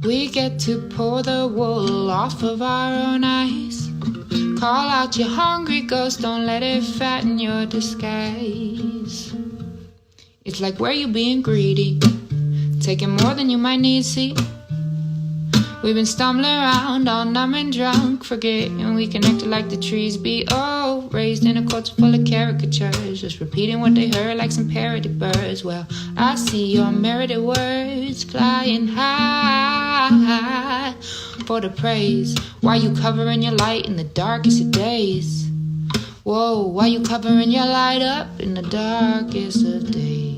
We get to pull the wool off of our own eyes. Call out your hungry ghost, don't let it fatten your disguise. It's like where you being greedy, taking more than you might need, see. We've been stumbling around all numb and drunk, forgetting we connected like the trees be. Oh, raised in a culture full of caricatures, just repeating what they heard like some parody birds. Well, I see your merited words flying high for the praise. Why you covering your light in the darkest of days? Whoa, why you covering your light up in the darkest of days?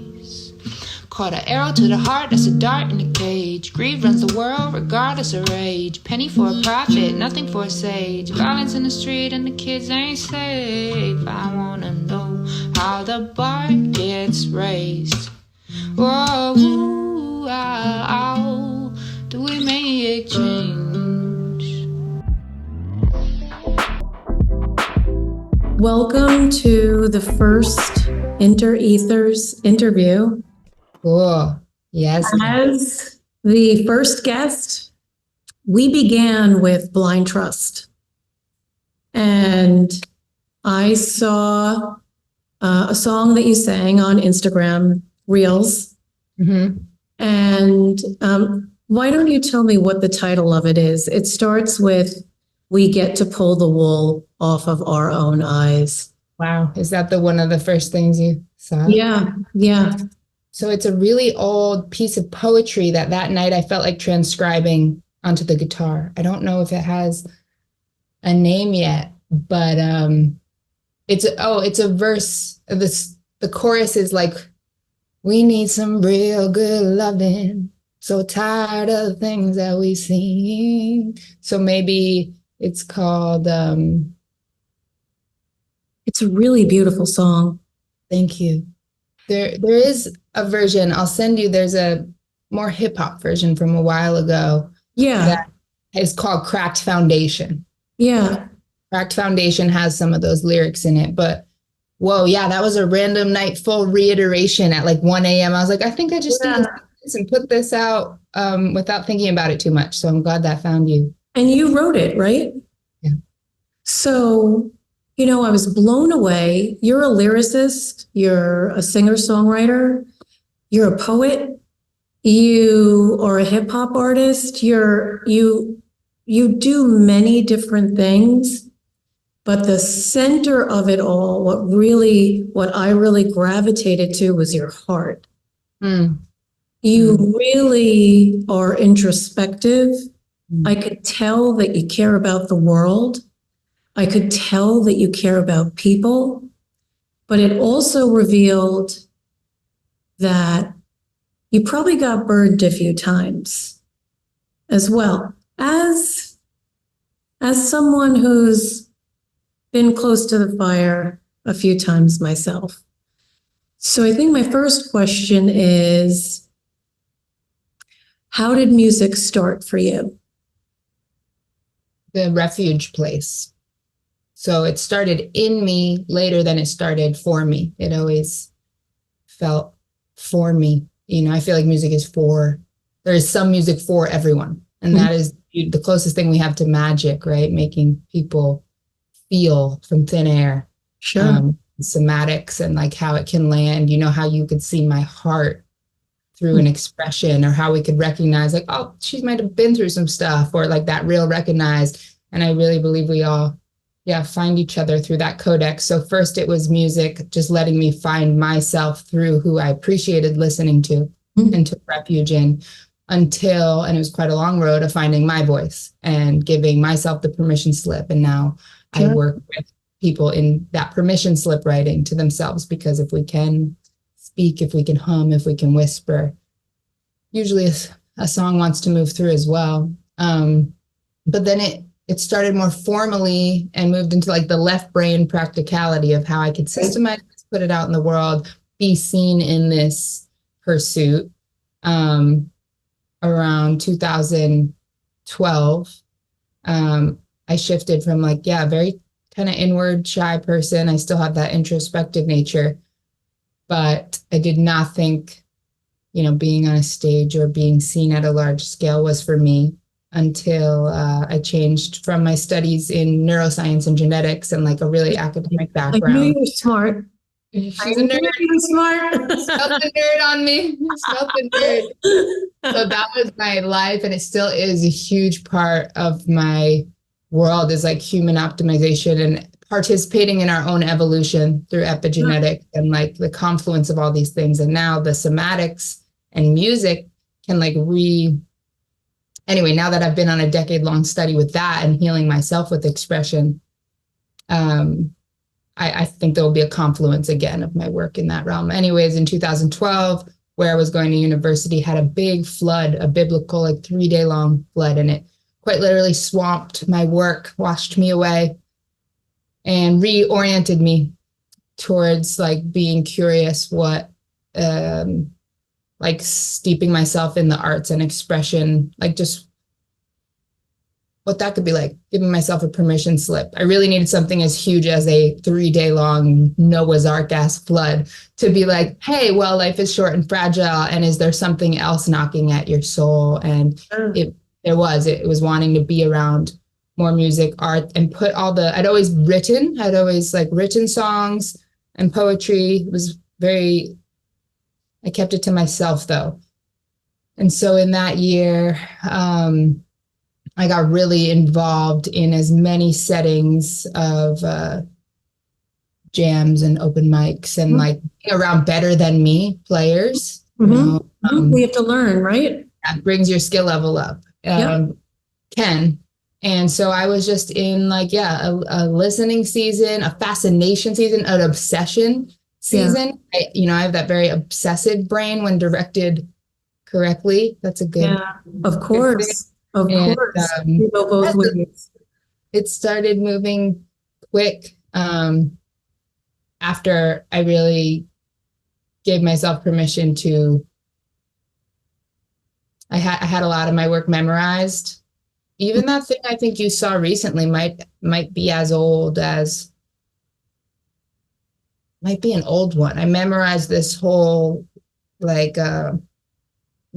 Caught an arrow to the heart, that's a dart in a cage. Greed runs the world regardless of rage. Penny for a profit, nothing for a sage. Violence in the street and the kids ain't safe. I wanna know how the bar gets raised. Whoa, ooh, ow, ow, do we make change? Welcome to the first Ethers interview. Cool. Yes. As the first guest, we began with Blind Trust. And I saw a song that you sang on Instagram Reels. Mm-hmm. And why don't you tell me what the title of it is? It starts with, "We get to pull the wool off of our own eyes." Wow. Is that one of the first things you saw? Yeah. So it's a really old piece of poetry that night I felt like transcribing onto the guitar. I don't know if it has a name yet, but it's a verse. The chorus is like, "We need some real good loving. So tired of the things that we see." So maybe it's called. It's a really beautiful song. Thank you. There is a version I'll send you. There's a more hip hop version from a while ago. Yeah. That is called Cracked Foundation. Yeah. Cracked Foundation has some of those lyrics in it, but whoa, yeah, that was a random night full reiteration at like 1 a.m. I was like, I think I just need to this and put this out without thinking about it too much. So I'm glad that found you. And you wrote it, right? Yeah. So, I was blown away. You're a lyricist, you're a singer-songwriter, you're a poet, you are a hip hop artist, you do many different things, but the center of it all, what I really gravitated to was your heart. You really are introspective. I could tell that you care about the world. I could tell that you care about people, but it also revealed that you probably got burned a few times as well. As someone who's been close to the fire a few times myself. So I think my first question is, how did music start for you? The refuge place. So it started in me later than it started for me. It always felt for me. I feel like music is there is some music for everyone. And that is the closest thing we have to magic, right? Making people feel from thin air. Sure. Somatics and like how it can land, how you could see my heart through an expression, or how we could recognize like, oh, she might have been through some stuff, or like that real recognized. And I really believe we all find each other through that codex. So first it was music, just letting me find myself through who I appreciated listening to and took refuge in, and it was quite a long road of finding my voice and giving myself the permission slip. And now I work with people in that permission slip writing to themselves, because if we can speak, if we can hum, if we can whisper, usually a song wants to move through as well. But then it started more formally and moved into like the left brain practicality of how I could systemize this, put it out in the world, be seen in this pursuit. Around 2012, I shifted from very kind of inward, shy person. I still have that introspective nature, but I did not think being on a stage or being seen at a large scale was for me until I changed from my studies in neuroscience and genetics and like a really academic I knew background. you were smart. She's I a knew nerd. you were smart. Smelled the nerd on me. Smelled the nerd. So that was my life, and it still is a huge part of my world is like human optimization and participating in our own evolution through epigenetics and like the confluence of all these things. And now the somatics and music can like anyway, now that I've been on a decade-long study with that and healing myself with expression, I think there will be a confluence again of my work in that realm. Anyways, in 2012, where I was going to university, had a big flood, a biblical, like 3-day-long flood, and it quite literally swamped my work, washed me away, and reoriented me towards like being curious what, like steeping myself in the arts and expression, like just what that could be like, giving myself a permission slip. I really needed something as huge as a 3-day-long Noah's Ark ass flood to be like, hey, well, life is short and fragile. And is there something else knocking at your soul? And it was wanting to be around more music, art, and put I'd always written songs and poetry. It was I kept it to myself though. And so in that year, I got really involved in as many settings of jams and open mics and like around better than me players. We have to learn, right? That brings your skill level up. And so I was just in like, a listening season, a fascination season, an obsession season. I have that very obsessive brain when directed correctly. That's a good. Yeah, of course. Of course. You go both ways. It started moving quick after I really gave myself permission to. I had a lot of my work memorized. Even that thing I think you saw recently might be as old as, might be an old one. I memorized this whole like,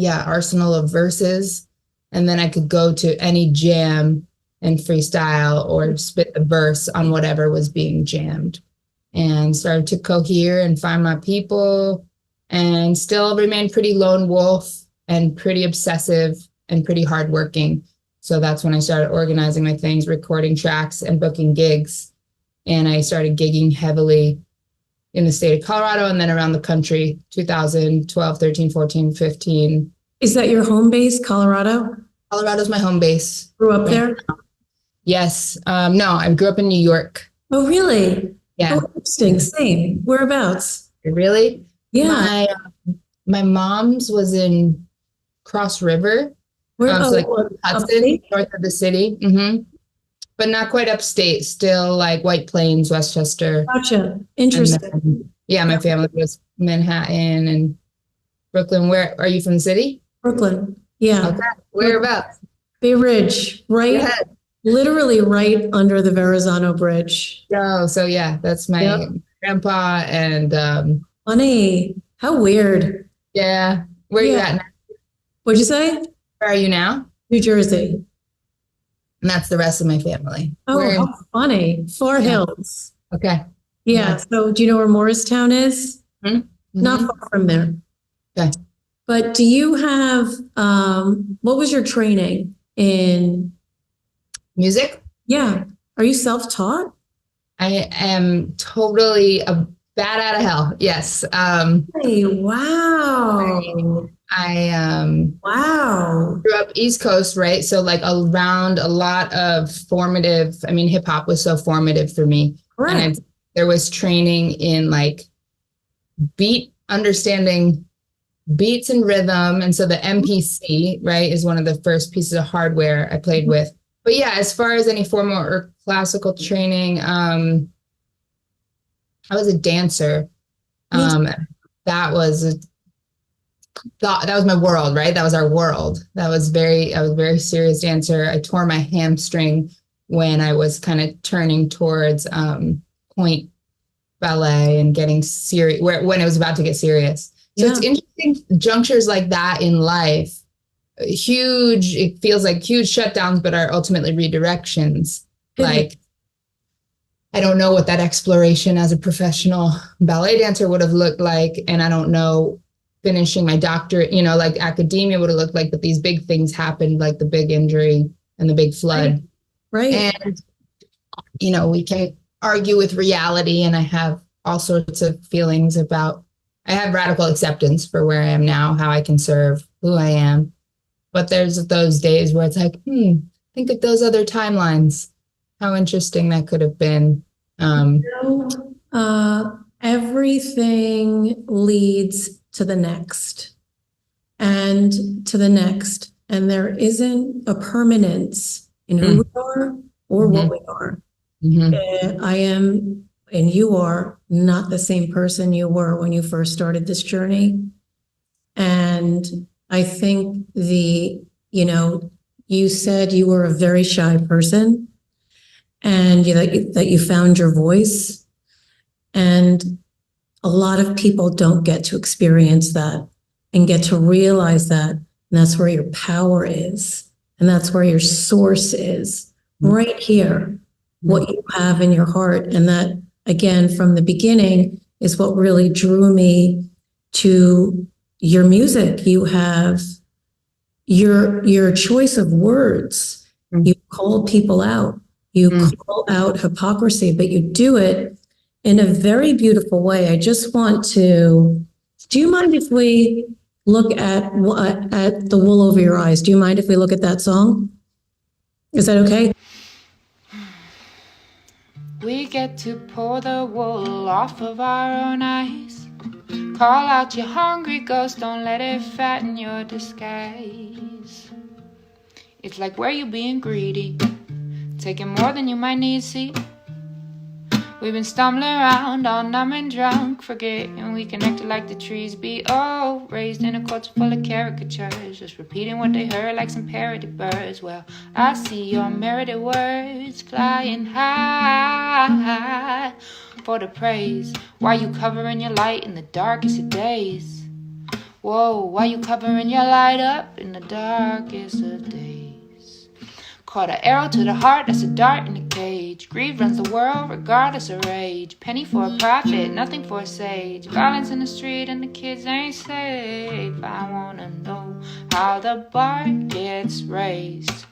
arsenal of verses. And then I could go to any jam and freestyle or spit the verse on whatever was being jammed and started to cohere and find my people and still remain pretty lone wolf and pretty obsessive and pretty hardworking. So that's when I started organizing my things, recording tracks and booking gigs. And I started gigging heavily in the state of Colorado and then around the country, 2012, 13, 14, 15. Is that your home base, Colorado? Colorado's my home base. Grew up there? Yes. No, I grew up in New York. Oh, really? Yeah. Oh, interesting. Same. Whereabouts? Really? Yeah. My mom's was in Cross River. Where? Hudson, upstate? north of the city. But not quite upstate. Still like White Plains, Westchester. Gotcha. Interesting. Then, my family was Manhattan and Brooklyn. Where are you from the city? Brooklyn. Yeah. Okay. Whereabouts? Bay Ridge, right? Literally right under the Verrazano Bridge. Oh, so that's my grandpa and funny. How weird. Yeah. Where are you at now? What'd you say? Where are you now? New Jersey. And that's the rest of my family. Oh, how funny. Far Hills. Okay. Yeah. So do you know where Morristown is? Not far from there. Okay. But do you have, what was your training in? Music? Yeah. Are you self-taught? I am totally a bat out of hell. Yes. Hey, wow. I wow. grew up East Coast, right? So like around a lot of formative, hip hop was so formative for me. Right. And there was training in like understanding beats and rhythm. And so the MPC, right, is one of the first pieces of hardware I played with. But as far as any formal or classical training, I was a dancer. That was my world, right? That was our world. I was a very serious dancer. I tore my hamstring when I was kind of turning towards point ballet and getting serious, when it was about to get serious. So it's interesting think junctures like that in life, it feels like huge shutdowns, but are ultimately redirections. Like, I don't know what that exploration as a professional ballet dancer would have looked like. And I don't know finishing my doctorate, like academia would have looked like, but these big things happened, like the big injury and the big flood. Right. And, we can argue with reality, and I have all sorts of feelings I have radical acceptance for where I am now, how I can serve, who I am. But there's those days where it's like, think of those other timelines. How interesting that could have been. Everything leads to the next and to the next. And there isn't a permanence in who we are or what we are. I am, and you are not the same person you were when you first started this journey. And I think you said you were a very shy person, and that you found your voice. And a lot of people don't get to experience that and get to realize that. And that's where your power is. And that's where your source is, right here, what you have in your heart. And that, again, from the beginning, is what really drew me to your music. You have your choice of words. You call people out. You call out hypocrisy, but you do it in a very beautiful way. I just want to, do you mind if we look at The Wool Over Your Eyes? Do you mind if we look at that song? Is that okay? We get to pull the wool off of our own eyes. Call out your hungry ghost, don't let it fatten your disguise. It's like, where you being greedy, taking more than you might need, see. We've been stumbling around all numb and drunk, forgetting we connected like the trees be. Oh, raised in a culture full of caricatures, just repeating what they heard like some parody birds. Well, I see your merited words flying high for the praise. Why you covering your light in the darkest of days? Whoa, why you covering your light up in the darkest of days? Caught an arrow to the heart, that's a dart in a cage. Greed runs the world regardless of rage. Penny for a profit, nothing for a sage. Violence in the street and the kids ain't safe. I wanna know how the bar gets raised.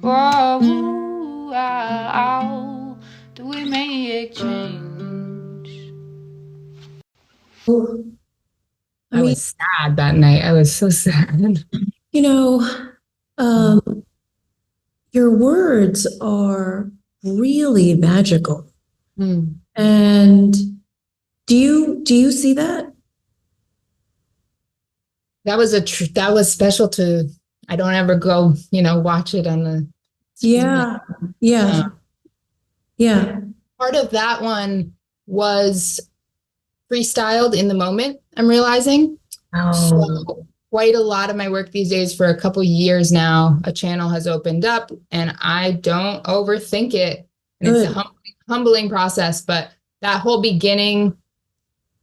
Whoa, ooh, ow, do we make change? I was sad that night. I was so sad. Your words are really magical. And do you see that? That was special to, I don't ever go, watch it on the screen. Yeah. Part of that one was freestyled in the moment, I'm realizing. So quite a lot of my work these days, for a couple years now, a channel has opened up, and I don't overthink it. And it's a humbling process, but that whole beginning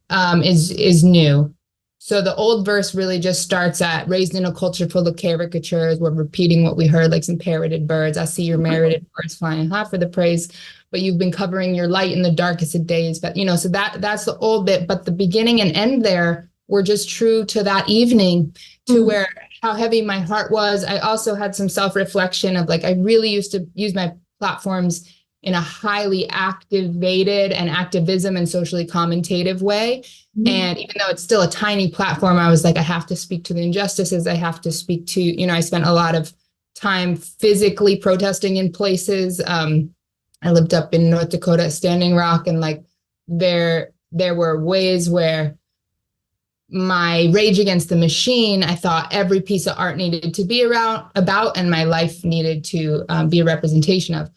is new. So the old verse really just starts at, raised in a culture full of caricatures. We're repeating what we heard like some parroted birds. I see your merited words flying high for the praise, but you've been covering your light in the darkest of days. But, so that's the old bit, but the beginning and end there were just true to that evening, to where how heavy my heart was. I also had some self-reflection of like, I really used to use my platforms in a highly activated and activism and socially commentative way. And even though it's still a tiny platform, I was like, I have to speak to the injustices. I have to speak to, I spent a lot of time physically protesting in places. I lived up in North Dakota at Standing Rock, and like there were ways where my rage against the machine, I thought every piece of art needed to be about, and my life needed to be a representation of.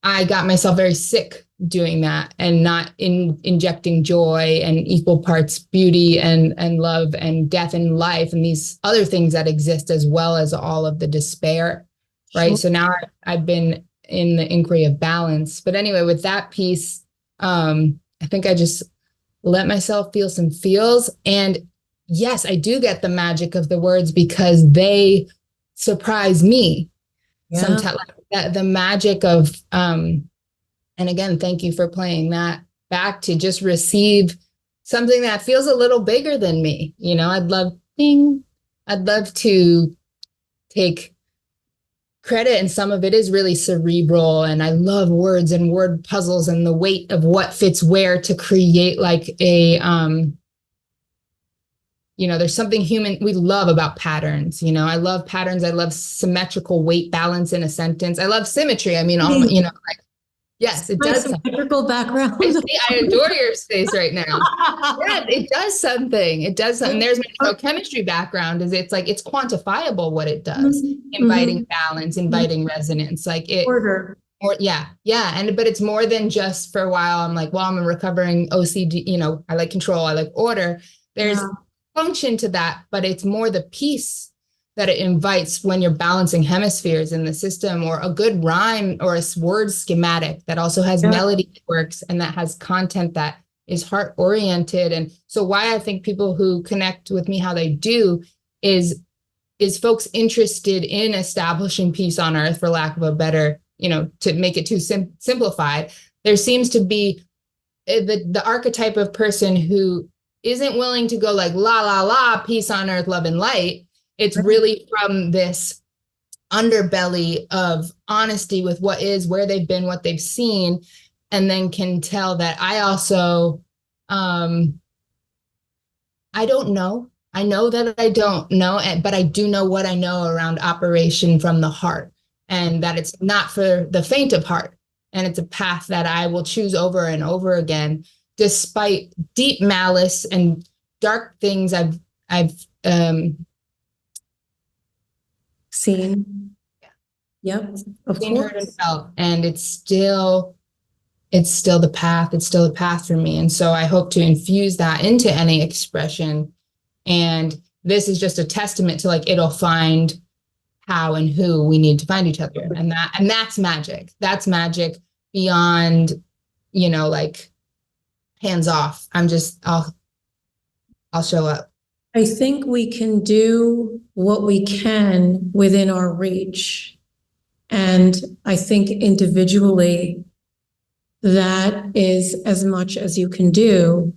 I got myself very sick doing that, and not injecting joy and equal parts beauty and love and death and life and these other things that exist, as well as all of the despair, right? Sure. So now I've been in the inquiry of balance. But anyway, with that piece, I think I just let myself feel some feels. And yes, I do get the magic of the words because they surprise me. Yeah. Sometimes like the magic of, and again, thank you for playing that back to just receive something that feels a little bigger than me. You know, I'd love to take credit, and some of it is really cerebral, and I love words and word puzzles and the weight of what fits where to create like a you know, there's something human we love about patterns. You know, I love patterns. I love symmetrical weight balance in a sentence. I love symmetry. I mean, you know, like, yes, it does something. Symmetrical background. I adore your space right now. Yeah, it does something. It does something. There's my chemistry background. Is it's like it's quantifiable what it does. Inviting balance, inviting resonance, like it. Order. Or yeah, and but it's more than just for a while. I'm like, well, I'm a recovering OCD. You know, I like control. I like order. There's function to that, but it's more the peace that it invites when you're balancing hemispheres in the system, or a good rhyme or a word schematic that also has melody that works and that has content that is heart oriented. And so why I think people who connect with me how they do is folks interested in establishing peace on earth, for lack of a better, you know, to make it too simplified. There seems to be the archetype of person who isn't willing to go like la la la, peace on earth, love and light. It's really from this underbelly of honesty with what is, where they've been, what they've seen, and then can tell that I also, I don't know. I know that I don't know, but I do know what I know around operation from the heart, and that it's not for the faint of heart. And it's a path that I will choose over and over again, despite deep malice and dark things I've seen. Yep, of seen, course. heard, and felt, and it's still the path. It's still a path for me, and so I hope to infuse that into any expression. And this is just a testament to like it'll find how and who we need to find each other, and that's magic. That's magic beyond, you know, like hands off. I'll show up. I think we can do what we can within our reach. And I think individually, that is as much as you can do.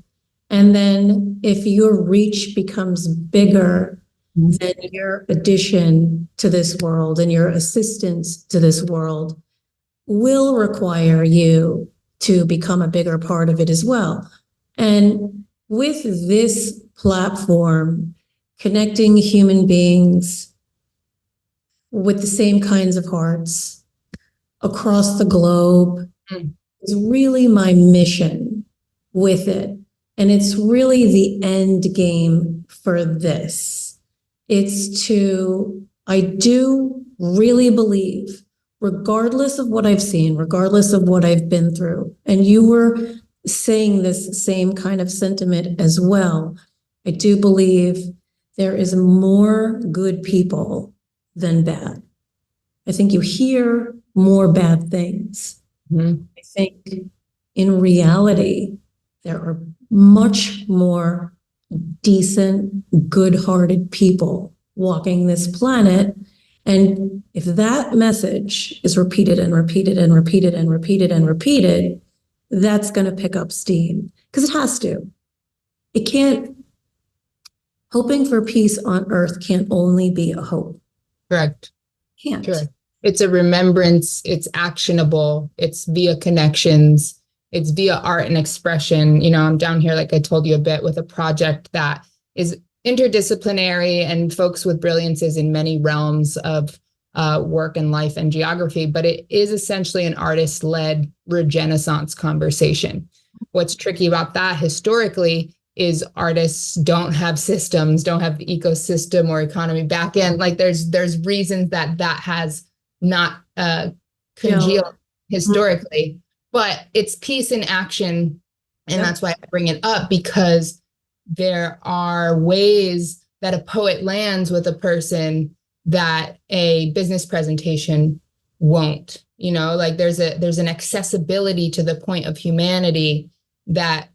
And then if your reach becomes bigger, then your addition to this world and your assistance to this world will require you to become a bigger part of it as well. And with this platform, connecting human beings with the same kinds of hearts across the globe is really my mission with it. And it's really the end game for this. It's I do really believe, regardless of what I've seen, regardless of what I've been through, and you were saying this same kind of sentiment as well, I do believe there is more good people than bad. I think you hear more bad things. I think in reality, there are much more decent, good-hearted people walking this planet. And if that message is repeated and repeated and repeated and repeated and repeated, that's going to pick up steam, because it has to. It can't, hoping for peace on earth can't only be a hope. Correct. Can't. Sure. It's a remembrance. It's actionable. It's via connections. It's via art and expression. You know, I'm down here, like I told you a bit, with a project that is interdisciplinary and folks with brilliances in many realms of work and life and geography, but it is essentially an artist-led renaissance conversation. What's tricky about that historically is artists don't have systems, don't have the ecosystem or economy back end. Like there's reasons that has not congealed historically, but it's peace in action. And that's why I bring it up, because there are ways that a poet lands with a person that a business presentation won't. You know, like there's an accessibility to the point of humanity that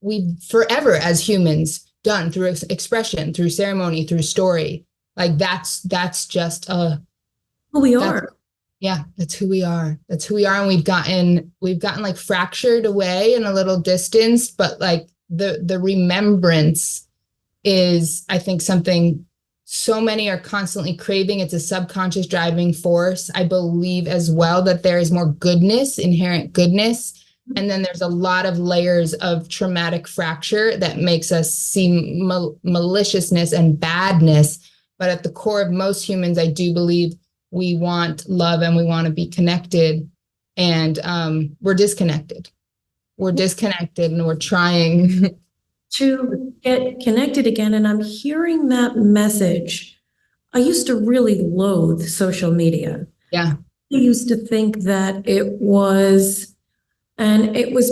we forever as humans done through expression, through ceremony, through story. Like that's just Who we are. Yeah, that's who we are. That's who we are. And we've gotten like fractured away and a little distanced, but like the remembrance is, I think, something so many are constantly craving. It's a subconscious driving force. I believe as well that there is more goodness, inherent goodness. And then there's a lot of layers of traumatic fracture that makes us see maliciousness and badness. But at the core of most humans, I do believe we want love and we want to be connected. And we're disconnected. We're disconnected and we're trying to get connected again. And I'm hearing that message. I used to really loathe social media. Yeah. I used to think that it was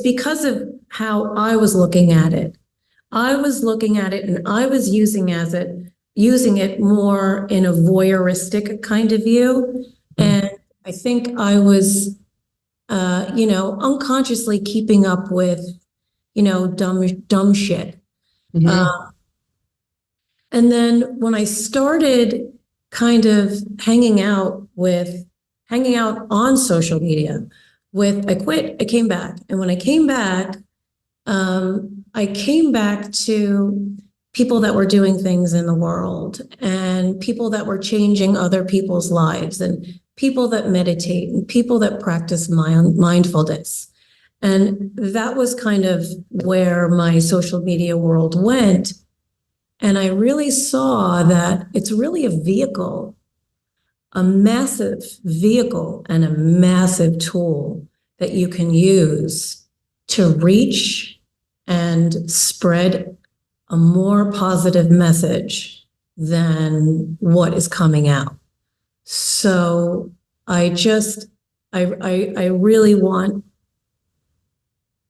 because of how I was looking at it. I was looking at it and I was using it more in a voyeuristic kind of view. And I think I was, unconsciously keeping up with, dumb shit. Mm-hmm. And then when I started kind of hanging out on social media I quit, I came back. And when I came back to people that were doing things in the world and people that were changing other people's lives and people that meditate and people that practice mindfulness. And that was kind of where my social media world went. And I really saw that it's really a vehicle, a massive vehicle and a massive tool that you can use to reach and spread a more positive message than what is coming out. So I really want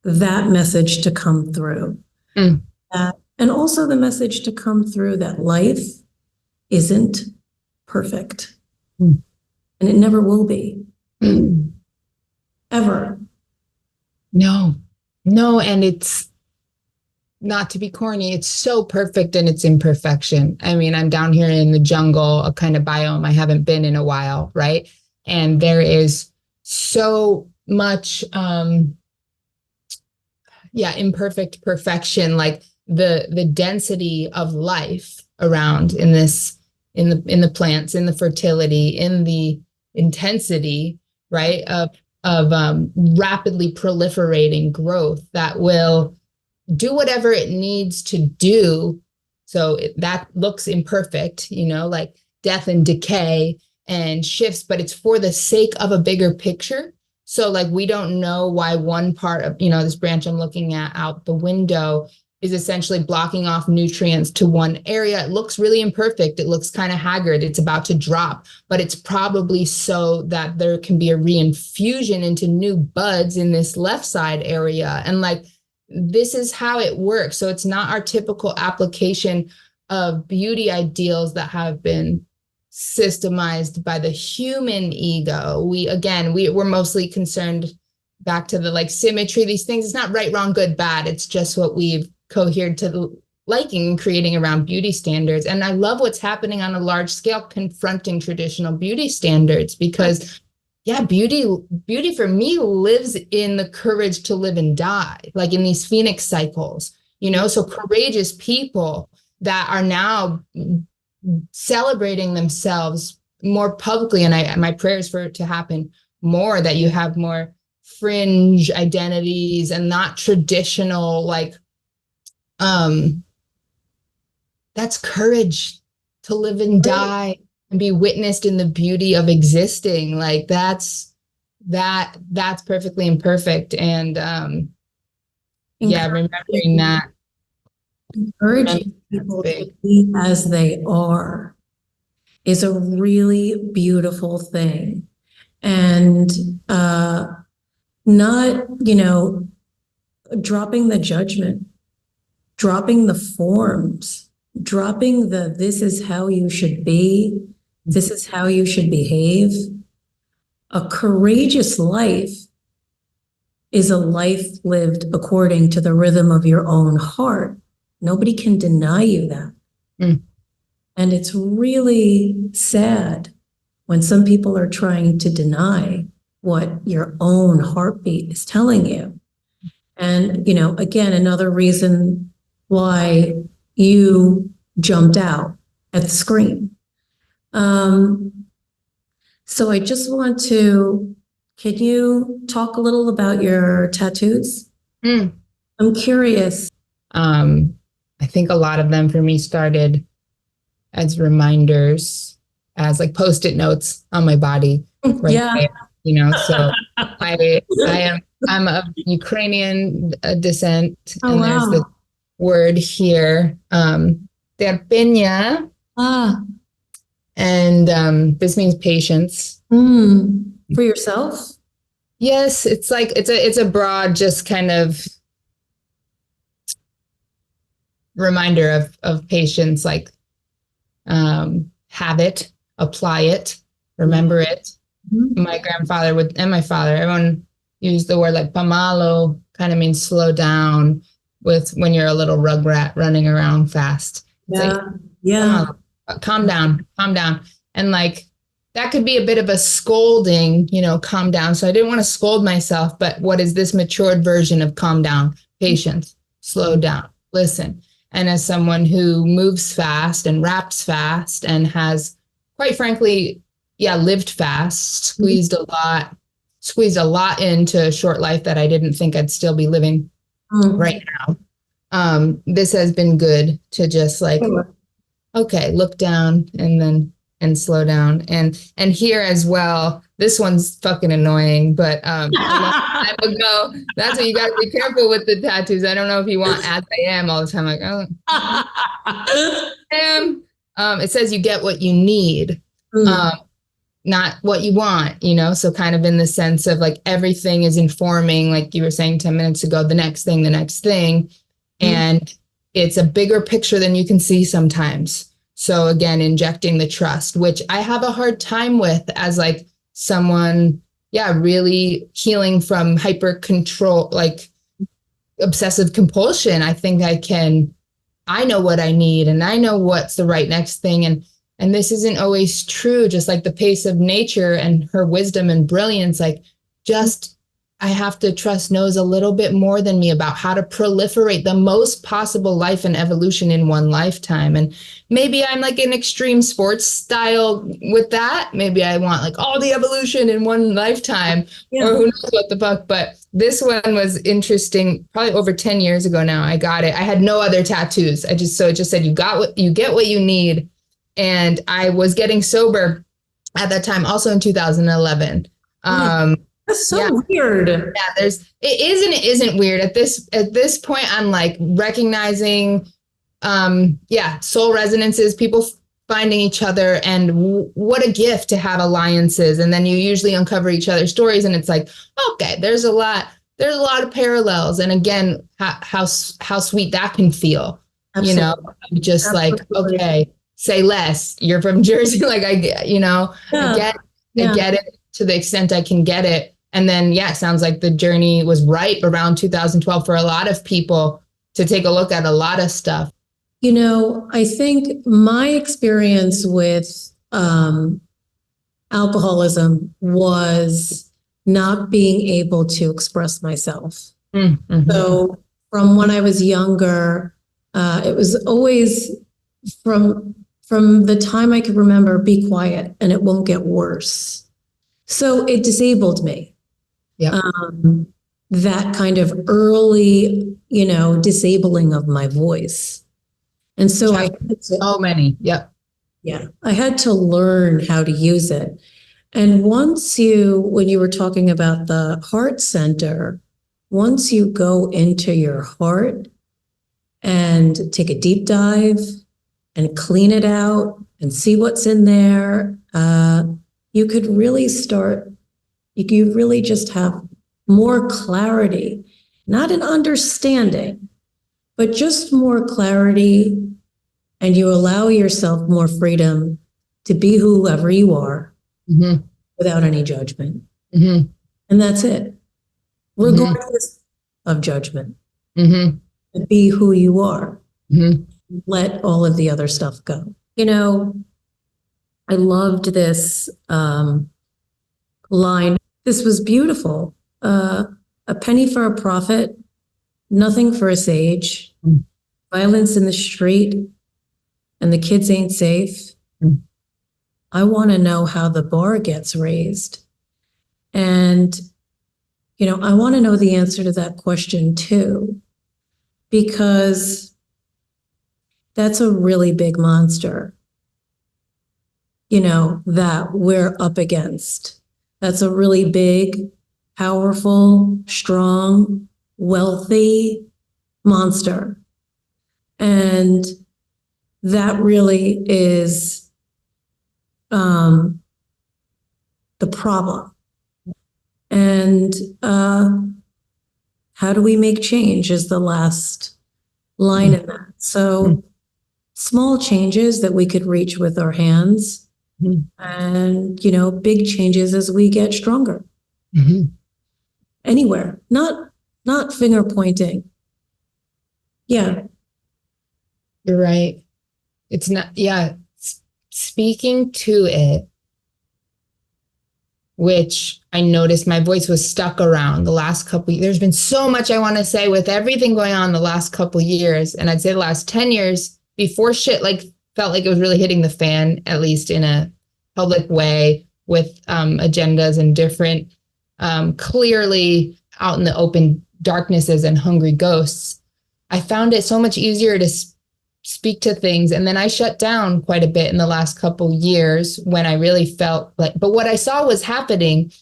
that message to come through. And also the message to come through that life isn't perfect. And it never will be. Ever. No. And it's, not to be corny, it's so perfect in its imperfection. I mean, I'm down here in the jungle, a kind of biome I haven't been in a while, right? And there is so much, imperfect perfection, like the density of life around in the plants, in the fertility, in the intensity, right, of rapidly proliferating growth that will do whatever it needs to do. So that looks imperfect, like death and decay and shifts, but it's for the sake of a bigger picture. So like, we don't know why one part of, this branch I'm looking at out the window is essentially blocking off nutrients to one area. It looks really imperfect. It looks kind of haggard. It's about to drop, but it's probably so that there can be a reinfusion into new buds in this left side area. And like, this is how it works. So it's not our typical application of beauty ideals that have been systemized by the human ego. We're mostly concerned back to the like symmetry, these things. It's not right, wrong, good, bad. It's just what we've cohered to liking and creating around beauty standards. And I love what's happening on a large scale, confronting traditional beauty standards, because beauty for me lives in the courage to live and die, like in these phoenix cycles, so courageous people that are now celebrating themselves more publicly. And my prayers for it to happen more, that you have more fringe identities and not traditional, like, that's courage to live and die and be witnessed in the beauty of existing. Like that's perfectly imperfect. And remembering that. Encouraging people to be as they are is a really beautiful thing. And not, dropping the judgment, dropping the forms, dropping this is how you should be, this is how you should behave. A courageous life is a life lived according to the rhythm of your own heart, Nobody can deny you that. Mm. And it's really sad when some people are trying to deny what your own heartbeat is telling you. And, again, another reason why you jumped out at the screen. So I just want to, can you talk a little about your tattoos? Mm. I'm curious. I think a lot of them for me started as reminders, as like Post-it notes on my body. Right Yeah. there, so I'm of Ukrainian descent, Oh, and there's the wow. word here, terpenia, and this means patience. For yourself? Yes, it's like it's a broad, just kind of reminder of patience, like have it, apply it, remember it. My grandfather and my father, everyone used the word like pamalo, kind of means slow down, with when you're a little rugrat running around fast. It's like, calm down. And like, that could be a bit of a scolding, calm down. So I didn't want to scold myself, but what is this matured version of calm down? Patience, slow down, listen. And as someone who moves fast and raps fast and has, quite frankly, lived fast, squeezed a lot into a short life that I didn't think I'd still be living right now. This has been good to just like, okay, look down and slow down. And here as well, this one's fucking annoying, but a long time ago, that's what you got to be careful with the tattoos. I don't know if you want as I am all the time, like, it says you get what you need. Not what you want, so kind of in the sense of like everything is informing, like you were saying 10 minutes ago, the next thing. And it's a bigger picture than you can see sometimes. So again, injecting the trust, which I have a hard time with as like someone, really healing from hyper control, like obsessive compulsion. I think I know what I need and I know what's the right next thing. And this isn't always true, just like the pace of nature and her wisdom and brilliance, like I have to trust knows a little bit more than me about how to proliferate the most possible life and evolution in one lifetime. And maybe I'm like an extreme sports style with that. Maybe I want like all the evolution in one lifetime, or who knows what the fuck. But this one was interesting. Probably over 10 years ago now, I got it. I had no other tattoos. It just said, you get what you need. And I was getting sober at that time, also in 2011. That's so weird. Yeah, it is and it isn't weird. At this point, I'm like recognizing, soul resonances, people finding each other, and what a gift to have alliances. And then you usually uncover each other's stories, and it's like, okay, there's a lot of parallels. And again, how sweet that can feel. Absolutely. Just like, okay, say less. You're from Jersey, like I get it to the extent I can get it. And then, it sounds like the journey was ripe around 2012 for a lot of people to take a look at a lot of stuff. I think my experience with alcoholism was not being able to express myself. Mm-hmm. So from when I was younger, it was always from the time I could remember, be quiet and it won't get worse. So it disabled me. Yeah. That kind of early, disabling of my voice. And so I had to learn how to use it. And when you were talking about the heart center, once you go into your heart and take a deep dive and clean it out and see what's in there, you could really you really just have more clarity, not an understanding, but just more clarity. And you allow yourself more freedom to be whoever you are without any judgment. And that's it, regardless of judgment. Be who you are. Mhm. Let all of the other stuff go. You know, I loved this line. This was beautiful. A penny for a prophet, nothing for a sage. Mm. Violence in the street, and the kids ain't safe. Mm. I want to know how the bar gets raised. And, you know, I want to know the answer to that question too, because that's a really big monster, you know, that we're up against. That's a really big, powerful, strong, wealthy monster. And that really is the problem. And how do we make change is the last line in that. So small changes that we could reach with our hands, and, you know, big changes as we get stronger. Anywhere, not finger pointing. Yeah. You're right. It's not, yeah. Speaking to it, which I noticed my voice was stuck around the last couple. There's been so much I want to say with everything going on the last couple years, and I'd say the last 10 years before shit like felt like it was really hitting the fan, at least in a public way, with agendas and different, clearly out in the open darknesses and hungry ghosts. I found it so much easier to speak to things. And then I shut down quite a bit in the last couple years when I really felt like, but what I saw was happening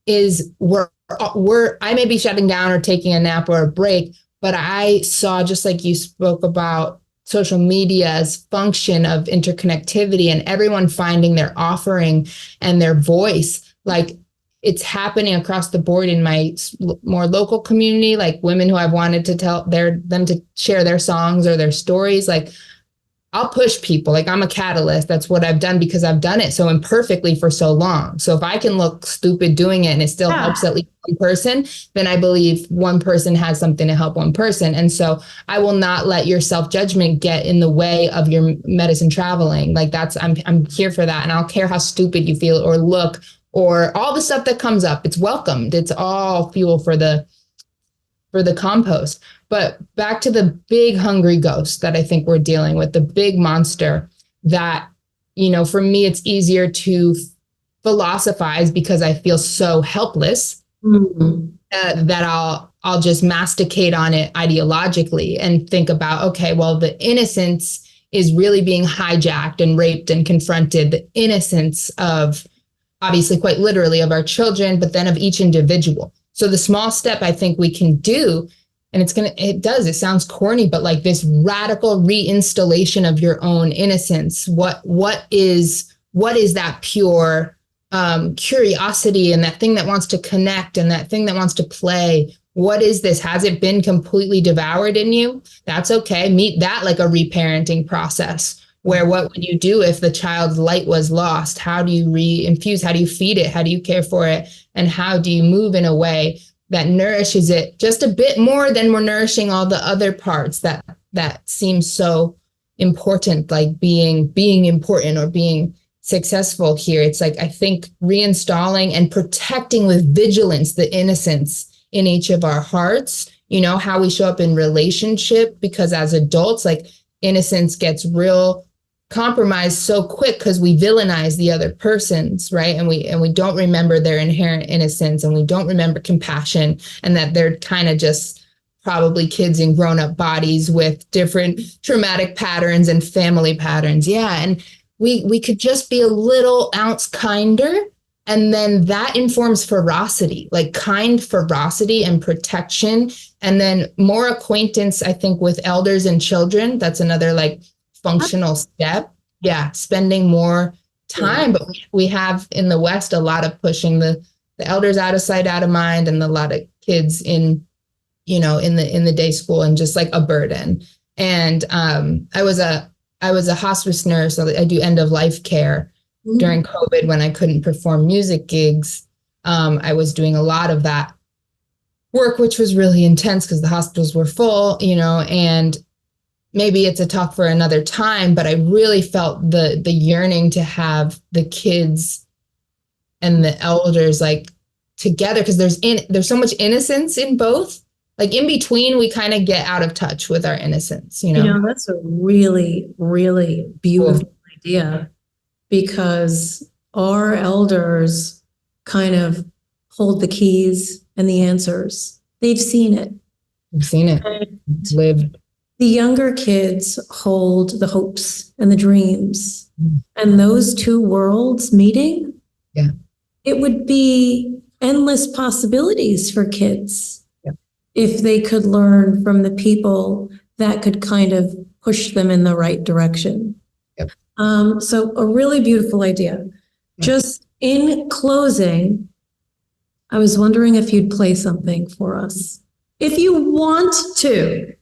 is I may be shutting down or taking a nap or a break, but I saw, just like you spoke about, social media's function of interconnectivity and everyone finding their offering and their voice. Like, it's happening across the board in my more local community, like women who I've wanted to tell them to share their songs or their stories. Like, I'll push people. Like, I'm a catalyst. That's what I've done because I've done it so imperfectly for so long. So if I can look stupid doing it and it still helps at least one person, then I believe one person has something to help one person. And so I will not let your self-judgment get in the way of your medicine traveling. Like, I'm here for that. And I don't care how stupid you feel or look or all the stuff that comes up. It's welcomed. It's all fuel for the compost. But back to the big hungry ghost that I think we're dealing with, the big monster that, you know, for me, it's easier to philosophize because I feel so helpless that I'll just masticate on it ideologically and think about, okay, well, the innocence is really being hijacked and raped and confronted. The innocence of, obviously, quite literally, of our children, but then of each individual. So the small step I think we can do, and it sounds corny, but like this radical reinstallation of your own innocence. What is that pure curiosity and that thing that wants to connect and that thing that wants to play? What is this? Has it been completely devoured in you? That's okay. Meet that like a reparenting process. Where what would you do if the child's light was lost? How do you re-infuse? How do you feed it? How do you care for it? And how do you move in a way that nourishes it just a bit more than we're nourishing all the other parts that seem so important, like being important or being successful here? It's like, I think reinstalling and protecting with vigilance the innocence in each of our hearts, you know, how we show up in relationship, because as adults, like, innocence gets real compromised so quick because we villainize the other persons, right? And we don't remember their inherent innocence, and we don't remember compassion, and that they're kind of just probably kids in grown-up bodies with different traumatic patterns and family patterns. Yeah. And we could just be a little ounce kinder. And then that informs ferocity, like kind ferocity and protection. And then more acquaintance, I think, with elders and children. That's another like functional step. Yeah, spending more time. But we have in the West a lot of pushing the elders out of sight, out of mind, and a lot of kids in the day school and just like a burden. And I was a hospice nurse, so I do end of life care. During COVID, when I couldn't perform music gigs, I was doing a lot of that work, which was really intense because the hospitals were full, and maybe it's a talk for another time, but I really felt the yearning to have the kids and the elders like together, because there's so much innocence in both. Like in between, we kind of get out of touch with our innocence, you know? You know, that's a really, really beautiful idea, because our elders kind of hold the keys and the answers. They've seen it. I've seen it. And Lived. the younger kids hold the hopes and the dreams. And those two worlds meeting, Yeah. it would be endless possibilities for kids. Yeah. If they could learn from the people that could kind of push them in the right direction. Yep. So a really beautiful idea. Yeah. Just in closing, I was wondering if you'd play something for us. If you want to.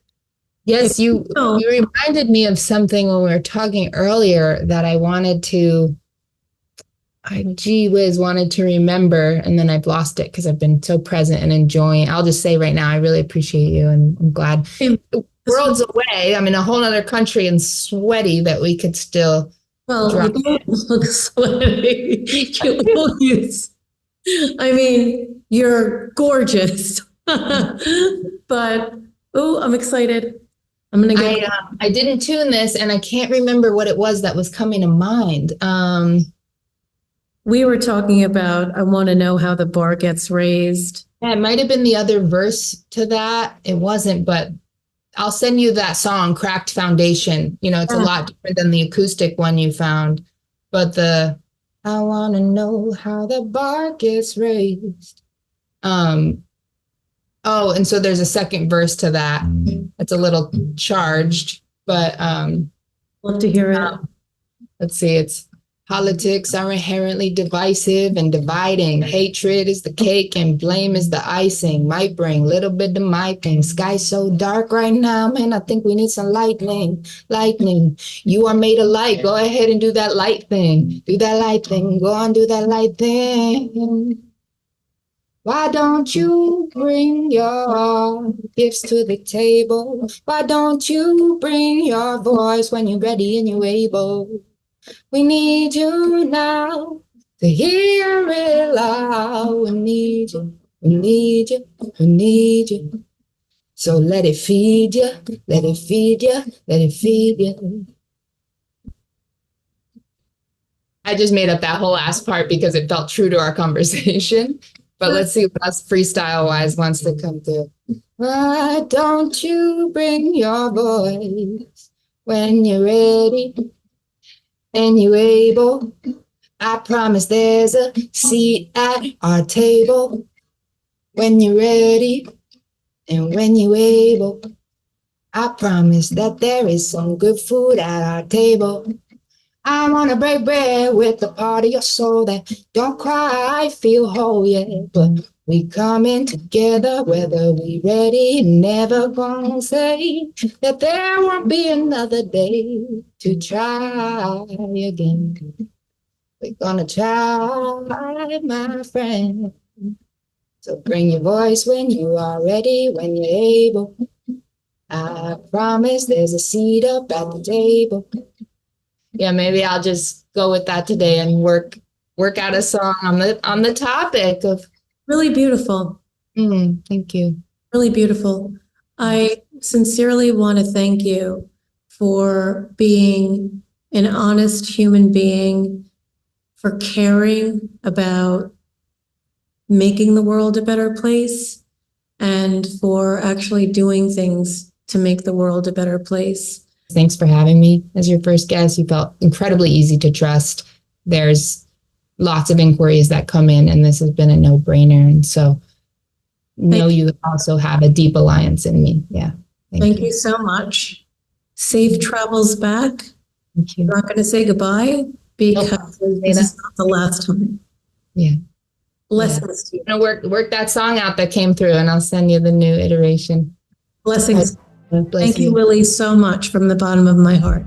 Yes, you reminded me of something when we were talking earlier that I wanted to, wanted to remember, and then I've lost it because I've been so present and enjoying. I'll just say right now, I really appreciate you, and I'm glad the world's away. I'm in a whole other country and sweaty that we could still. Well, you don't look sweaty. You always, I mean, you're gorgeous. But, oh, I'm excited. I'm going to get. I didn't tune this, and I can't remember what it was that was coming to mind. We were talking about, I want to know how the bar gets raised. Yeah, it might have been the other verse to that. It wasn't, but I'll send you that song, Cracked Foundation. You know, it's a lot different than the acoustic one you found. But I want to know how the bar gets raised. Oh, and so there's a second verse to that. It's a little charged, but Love to hear it. Let's see, it's politics are inherently divisive and dividing. Hatred is the cake and blame is the icing. Might bring a little bit of my thing. Sky's so dark right now, man. I think we need some lightning. Lightning. You are made of light. Go ahead and do that light thing. Do that light thing. Go on, do that light thing. Why don't you bring your gifts to the table? Why don't you bring your voice when you're ready and you're able? We need you now to hear it loud. We need you, we need you, we need you. So let it feed you, let it feed you, let it feed you. I just made up that whole last part because it felt true to our conversation. But let's see what else freestyle-wise wants to come through. Why don't you bring your voice when you're ready? And you able, I promise there's a seat at our table when you're ready and when you able. I promise that there is some good food at our table. I want to break bread with the part of your soul that don't cry, feel whole yet, but we coming together whether we ready. Never gonna say that there won't be another day to try again. We're gonna try, my friend. So bring your voice when you are ready, when you're able. I promise there's a seat up at the table. Yeah, maybe I'll just go with that today and work out a song on the topic of. Really beautiful. Thank you. Really beautiful. I sincerely want to thank you for being an honest human being, for caring about making the world a better place, and for actually doing things to make the world a better place. Thanks for having me as your first guest. You felt incredibly easy to trust. There's lots of inquiries that come in, and this has been a no-brainer. And so know you also have a deep alliance in me. Yeah. Thank you so much. Safe travels back. Thank you. I'm not going to say goodbye because this is not the last time. Yeah. Blessings to you. I'm going to work that song out that came through, and I'll send you the new iteration. Blessings. Bless Thank you, Lily, so much from the bottom of my heart.